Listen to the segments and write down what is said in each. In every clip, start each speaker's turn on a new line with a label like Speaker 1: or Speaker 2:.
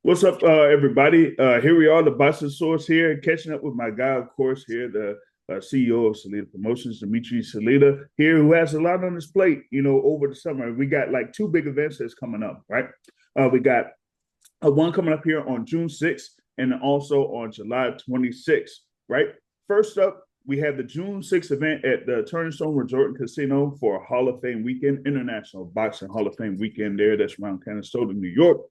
Speaker 1: What's up, everybody? Here we are, the Boston Source here, catching up with my guy, of course, here, the CEO of Salita Promotions, Dmitriy Salita, here, who has a lot on his plate, over the summer. We got like two big events that's coming up, right? We got one coming up here on June 6th and also on July 26th, right? First up, we have the June 6th event at the Franchon Resort and Casino for Hall of Fame weekend, International Boxing Hall of Fame weekend there. That's around Canastota, New York.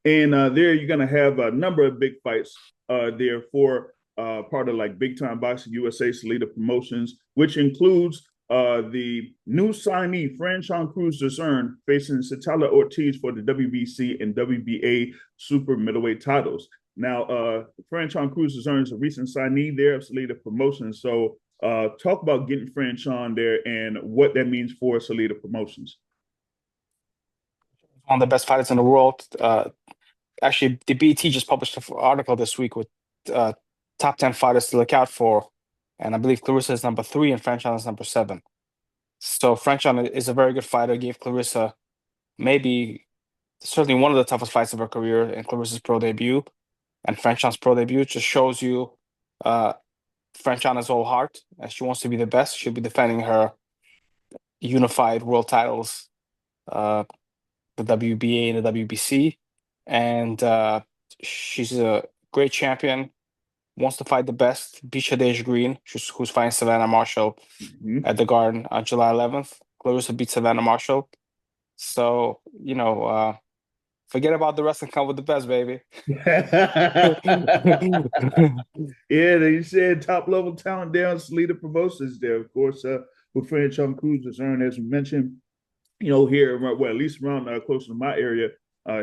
Speaker 1: And there you're going to have a number of big fights there for part of like Big Time Boxing USA, Salita Promotions, which includes the new signee, Franchon Crews-Dezurn, facing Satala Ortiz for the WBC and WBA super middleweight titles. Now, Franchon Crews-Dezurn is a recent signee there of Salita Promotions. So talk about getting Franchon there and what that means for Salita Promotions.
Speaker 2: One of the best fighters in the world. Actually, the BT just published an article this week with top 10 fighters to look out for. And I believe Clarissa is number 3 and Franchon is number 7. So Franchon is a very good fighter. Gave Clarissa certainly one of the toughest fights of her career in Clarissa's pro debut. And Franchon's pro debut just shows you Franchon is all heart. And she wants to be the best. She'll be defending her unified world titles, the WBA and the WBC. And she's a great champion, wants to fight the best. Bichadesh Green, who's fighting Savannah Marshall at the Garden on July 11th. Clarissa beat Savannah Marshall. So, forget about the rest and come with the best, baby.
Speaker 1: Yeah, they said top level talent there on Salita Promotions there, of course, with Franchon Crews-Dezurn, as we mentioned, here, well, at least around close to my area.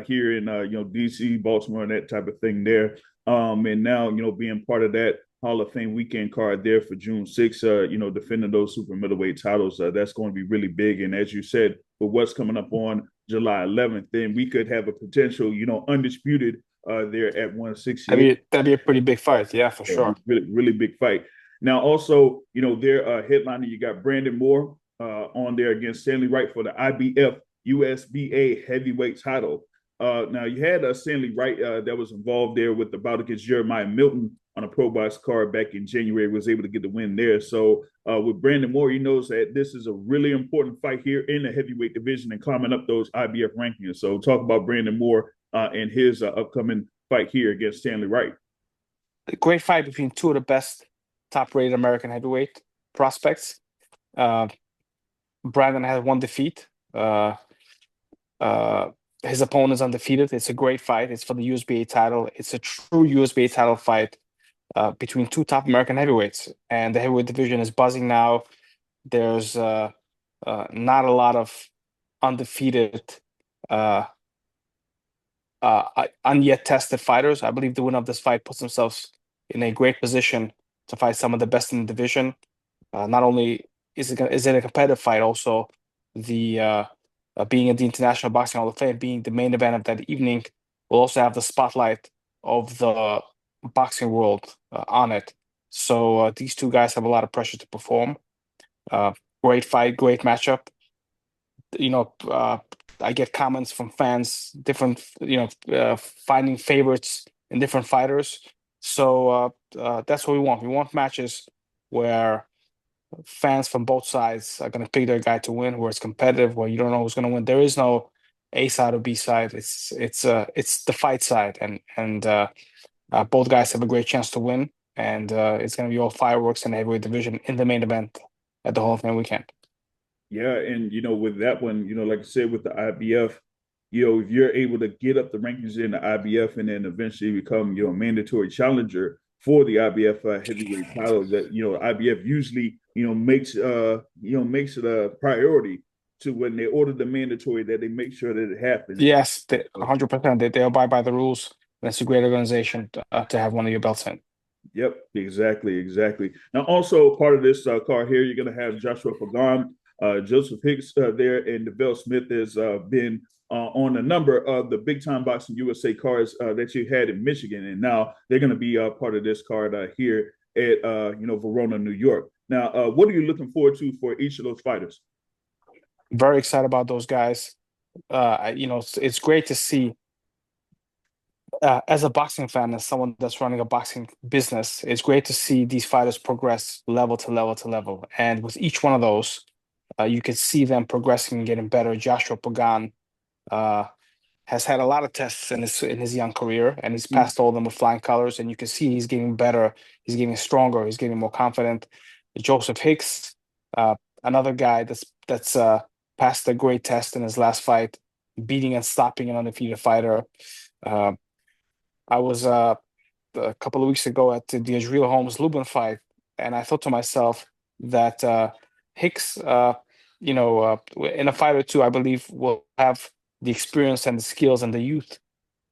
Speaker 1: Here in DC, Baltimore, and that type of thing there. And now being part of that Hall of Fame weekend card there for June 6th, defending those super middleweight titles, that's going to be really big. And as you said, with what's coming up on July 11th, then we could have a potential, undisputed there at 168.
Speaker 2: That'd be a pretty big fight, yeah, for sure.
Speaker 1: Really, really big fight. Now, also, their headliner, you got Brandon Moore on there against Stanley Wright for the IBF USBA heavyweight title. Now you had Stanley Wright that was involved there with the bout against Jeremiah Milton on a pro box card back in January, was able to get the win there. So with Brandon Moore, he knows that this is a really important fight here in the heavyweight division and climbing up those IBF rankings. So talk about Brandon Moore and his upcoming fight here against Stanley Wright.
Speaker 2: A great fight between two of the best top-rated American heavyweight prospects. Brandon has one defeat. His opponent is undefeated. It's a great fight. It's for the USBA title. It's a true USBA title fight between two top American heavyweights. And the heavyweight division is buzzing now. There's not a lot of undefeated, unyet tested fighters. I believe the winner of this fight puts themselves in a great position to fight some of the best in the division. Not only is it a competitive fight, also the being at the International Boxing Hall of Fame, being the main event of that evening, will also have the spotlight of the boxing world on it. So these two guys have a lot of pressure to perform. Great fight, great matchup. I get comments from fans, different, finding favorites in different fighters. So that's what we want. We want matches where fans from both sides are going to pick their guy to win, where it's competitive, where you don't know who's going to win. There is no A side or B side. It's the fight side, and both guys have a great chance to win. And it's going to be all fireworks in the heavyweight division in the main event at the Hall of Fame weekend.
Speaker 1: Yeah, and with that one, like I said, with the IBF, if you're able to get up the rankings in the IBF and then eventually become a mandatory challenger for the IBF heavyweight title, that IBF usually makes it a priority to when they order the mandatory, that they make sure that it happens.
Speaker 2: Yes, 100%. They abide by the rules. That's a great organization to have one of your belts in.
Speaker 1: Yep, exactly. Now, also part of this card here, you're going to have Joshua Pagan, Joseph Hicks there, and DeVell Smith has been on a number of the Big Time Boxing USA cards that you had in Michigan, and now they're going to be part of this card here at Verona, New York. Now, what are you looking forward to for each of those fighters?
Speaker 2: Very excited about those guys. It's great to see As a boxing fan, as someone that's running a boxing business, it's great to see these fighters progress level to level to level. And with each one of those, you can see them progressing and getting better. Joshua Pagan uh, has had a lot of tests in his young career, and he's
Speaker 1: Mm.
Speaker 2: passed all of them with flying colors. And you can see he's getting better, he's getting stronger, he's getting more confident. Joseph Hicks, uh, another guy that's passed a great test in his last fight, beating and stopping an undefeated fighter. Uh, I was a couple of weeks ago at the Israel Holmes Lubin fight, and I thought to myself that Hicks, in a fight or two, I believe will have the experience and the skills and the youth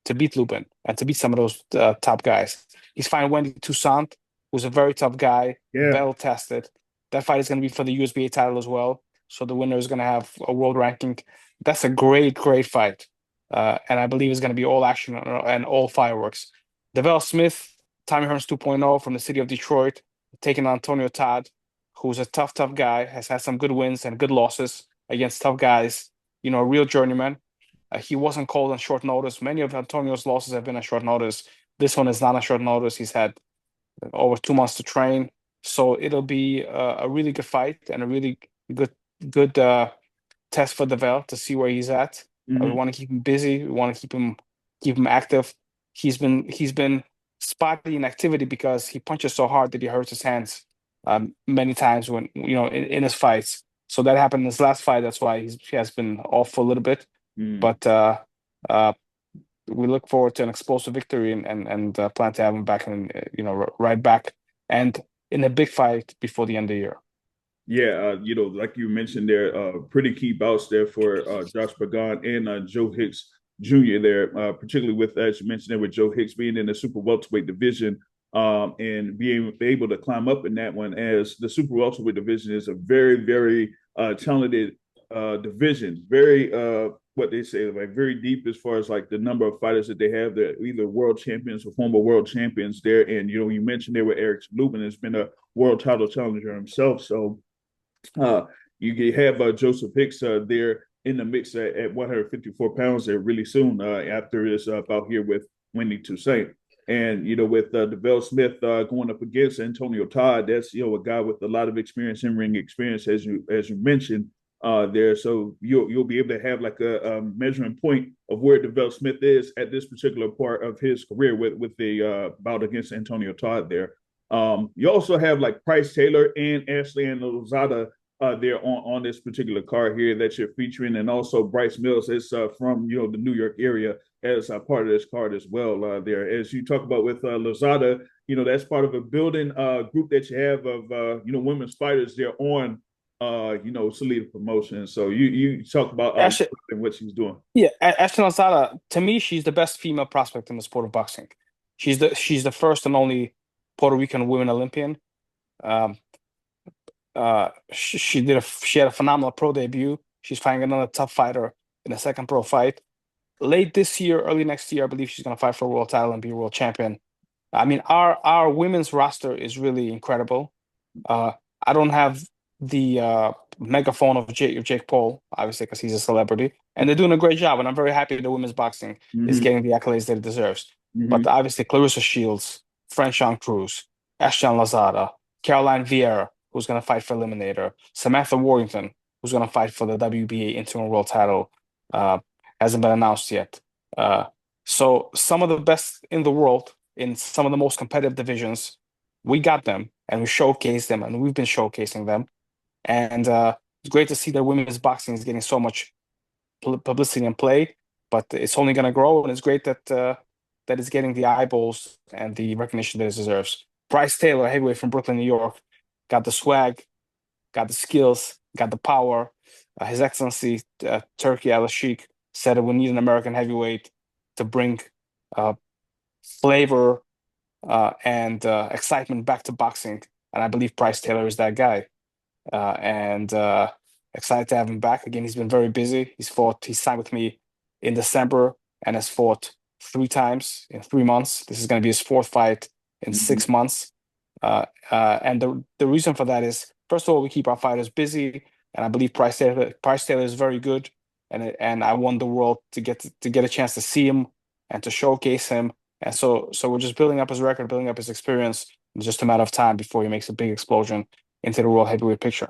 Speaker 2: to beat Lubin and to beat some of those top guys. He's fighting Wendy Toussaint, who's a very tough guy,
Speaker 1: Yeah.
Speaker 2: battle tested. That fight is going to be for the USBA title as well. So the winner is going to have a world ranking. That's a great, great fight. And I believe it's going to be all action and all fireworks. Devell Smith, Tommy Hearns 2.0 from the city of Detroit, taking on Antonio Todd, who's a tough, tough guy, has had some good wins and good losses against tough guys, a real journeyman. He wasn't called on short notice. Many of Antonio's losses have been on short notice. This one is not on short notice. He's had over 2 months to train. So it'll be a really good fight and a really good test for Devel to see where he's at. We
Speaker 1: Hmm.
Speaker 2: want to keep him busy. We want to keep him active. He's been spotty in activity because he punches so hard that he hurts his hands many times when in his fights. So that happened in his last fight. That's why he has been off for a little bit.
Speaker 1: Mm.
Speaker 2: But uh, we look forward to an explosive victory and plan to have him back and right back and in a big fight before the end of the year.
Speaker 1: Yeah, like you mentioned there, pretty key bouts there for Josh Pagan and Joe Hicks Jr. there, particularly with, as you mentioned there, with Joe Hicks being in the super welterweight division, and being able to climb up in that one, as the super welterweight division is a very, very talented division, very what they say, like very deep as far as like the number of fighters that they have. They're either world champions or former world champions there, and you mentioned there with Eric Lubin has been a world title challenger himself, so. Uh, you have Joseph Hicks there in the mix at 154 pounds there really soon after this bout here with Wendy Toussaint. And, with DeVell Smith going up against Antonio Todd, that's, a guy with a lot of experience, in-ring experience, as you mentioned there. So you'll be able to have like a measuring point of where DeVell Smith is at this particular part of his career with the bout against Antonio Todd there. You also have like Price Taylor and Ashley and Lozada there on this particular card here that you're featuring, and also Bryce Mills is from the New York area as part of this card as well. There, as you talk about with Lozada, that's part of a building group that you have of women's fighters there on Salita Promotions. So you talk about
Speaker 2: Actually,
Speaker 1: what she's doing.
Speaker 2: yeah, Ashton Lanzada, to me, she's the best female prospect in the sport of boxing. She's the first and only Puerto Rican women Olympian. Um, she had a phenomenal pro debut. She's fighting another tough fighter in a second pro fight. Late this year, early next year, I believe she's going to fight for a world title and be a world champion. I mean, our women's roster is really incredible. Uh, I don't have the megaphone of Jake Paul, obviously, because he's a celebrity, and they're doing a great job. And I'm very happy that women's boxing is
Speaker 1: Mm-hmm.
Speaker 2: getting the accolades that it deserves. But
Speaker 1: Mm-hmm.
Speaker 2: obviously, Clarissa Shields, Franchon Cruz, Ashton Lazada, Caroline Vieira, who's going to fight for Eliminator, Samantha Warrington, who's going to fight for the WBA interim world title, uh, hasn't been announced yet. Uh, so some of the best in the world in some of the most competitive divisions, we got them and we showcased them and we've been showcasing them. And it's great to see that women's boxing is getting so much publicity and play, but it's only going to grow. And it's great that it's getting the eyeballs and the recognition that it deserves. Bryce Taylor, heavyweight from Brooklyn, New York, got the swag, got the skills, got the power. His Excellency Turkey Al Sheikh said that we need an American heavyweight to bring uh, flavor and excitement back to boxing. And I believe Price Taylor is that guy. And excited to have him back. Again, he's been very busy. He signed with me in December and has fought 3 times in 3 months. This is going to be his fourth fight in
Speaker 1: Mm-hmm.
Speaker 2: 6 months. And the reason for that is, first of all, we keep our fighters busy, and I believe Price Taylor is very good, and I want the world to get a chance to see him and to showcase him. And so we're just building up his record, building up his experience. It's just a matter of time before he makes a big explosion into the world heavyweight picture.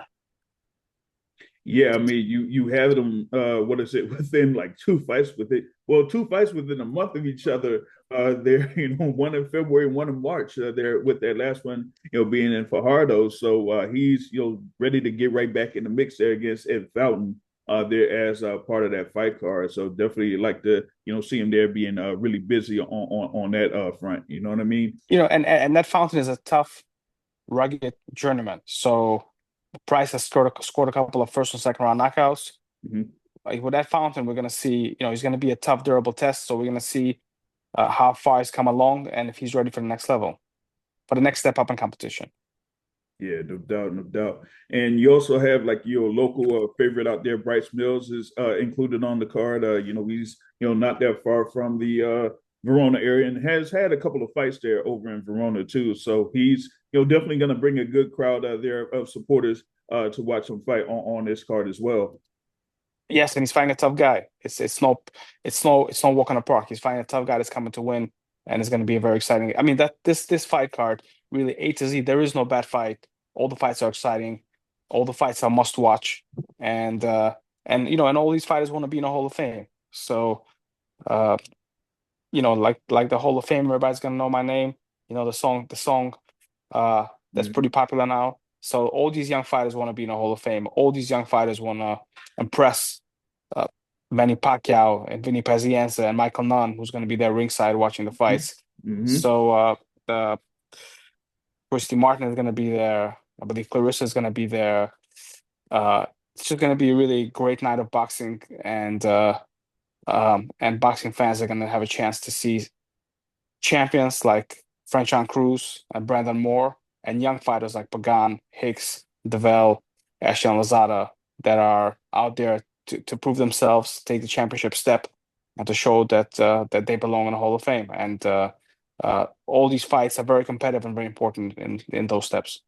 Speaker 1: Yeah, I mean, you have them. What is it? Within like two fights with it. Well, two fights within a month of each other. They're one in February, one in March. They're with that last one, being in Fajardo. So he's ready to get right back in the mix there against Ed Fountain. There as part of that fight card. So definitely like to see him there being really busy on that front. You know what I mean?
Speaker 2: And that Fountain is a tough, rugged journeyman. So Price has scored a couple of first and second round knockouts.
Speaker 1: Mm-hmm.
Speaker 2: Like with that Fountain, we're gonna see, he's gonna be a tough, durable test. So we're gonna see how far he's come along and if he's ready for the next level, for the next step up in competition.
Speaker 1: Yeah, no doubt, no doubt. And you also have like your local favorite out there, Bryce Mills is included on the card. He's not that far from the Verona area and has had a couple of fights there over in Verona too. So he's definitely going to bring a good crowd there of supporters to watch him fight on this card as well.
Speaker 2: Yes, and he's fighting a tough guy. It's no walk in the park. He's fighting a tough guy that's coming to win, and it's going to be a very exciting. I mean, that this fight card really A to Z. There is no bad fight. All the fights are exciting. All the fights are must watch, and all these fighters want to be in the Hall of Fame. So, like the Hall of Fame, everybody's gonna know my name. The song, that's pretty popular now. So all these young fighters want to be in the Hall of Fame. All these young fighters want to impress Manny Pacquiao and Vinny Pazienza and Michael Nunn, who's going to be there ringside watching the fights.
Speaker 1: Mm-hmm.
Speaker 2: So Christy Martin is going to be there. I believe Clarissa is going to be there. It's just going to be a really great night of boxing, and boxing fans are going to have a chance to see champions like Franchon Cruz and Brandon Moore, and young fighters like Pagan, Hicks, Devel, Ashton Lazada that are out there to prove themselves, take the championship step, and to show that that they belong in the Hall of Fame. And all these fights are very competitive and very important in those steps.